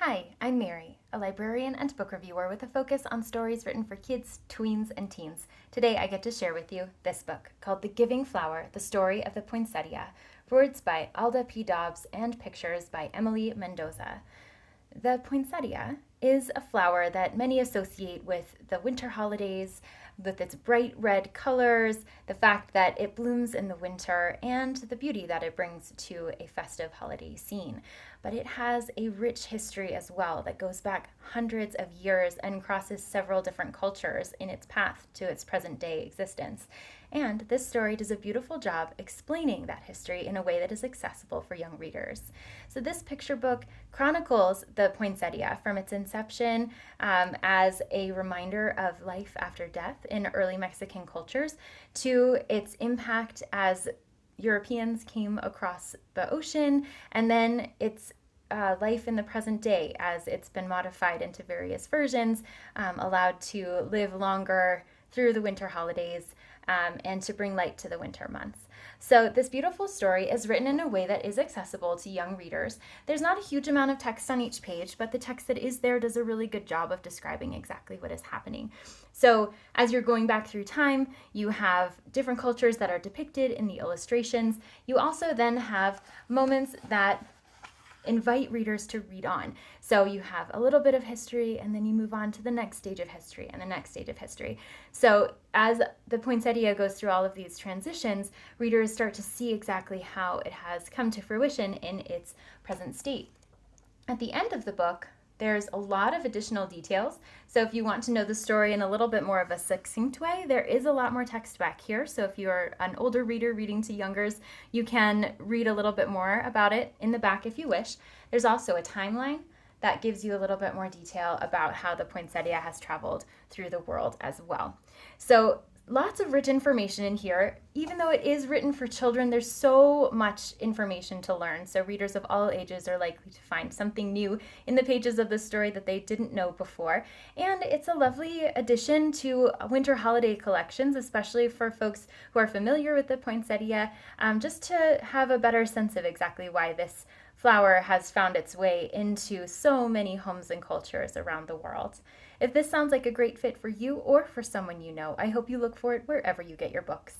Hi, I'm Mary, a librarian and book reviewer with a focus on stories written for kids, tweens, and teens. Today I get to share with you this book called The Giving Flower, The Story of the Poinsettia, words by Alda P. Dobbs and pictures by Emily Mendoza. The poinsettia is a flower that many associate with the winter holidays, with its bright red colors, the fact that it blooms in the winter, and the beauty that it brings to a festive holiday scene. But it has a rich history as well that goes back hundreds of years and crosses several different cultures in its path to its present day existence. And this story does a beautiful job explaining that history in a way that is accessible for young readers. So, this picture book chronicles the poinsettia from its inception as a reminder of life after death in early Mexican cultures to its impact as Europeans came across the ocean, and then its life in the present day as it's been modified into various versions, allowed to live longer through the winter holidays, and to bring light to the winter months. So, this beautiful story is written in a way that is accessible to young readers. There's not a huge amount of text on each page, but the text that is there does a really good job of describing exactly what is happening. So, as you're going back through time, you have different cultures that are depicted in the illustrations. You also then have moments that invite readers to read on. So you have a little bit of history, and then you move on to the next stage of history and the next stage of history. So as the poinsettia goes through all of these transitions, readers start to see exactly how it has come to fruition in its present state. At the end of the book, there's a lot of additional details. So if you want to know the story in a little bit more of a succinct way, there is a lot more text back here. So if you're an older reader reading to youngers, you can read a little bit more about it in the back if you wish. There's also a timeline that gives you a little bit more detail about how the poinsettia has traveled through the world as well. So lots of rich information in here. Even though it is written for children, there's so much information to learn. So readers of all ages are likely to find something new in the pages of the story that they didn't know before. And it's a lovely addition to winter holiday collections, especially for folks who are familiar with the poinsettia, just to have a better sense of exactly why this flower has found its way into so many homes and cultures around the world. If this sounds like a great fit for you or for someone you know, I hope you look for it wherever you get your books.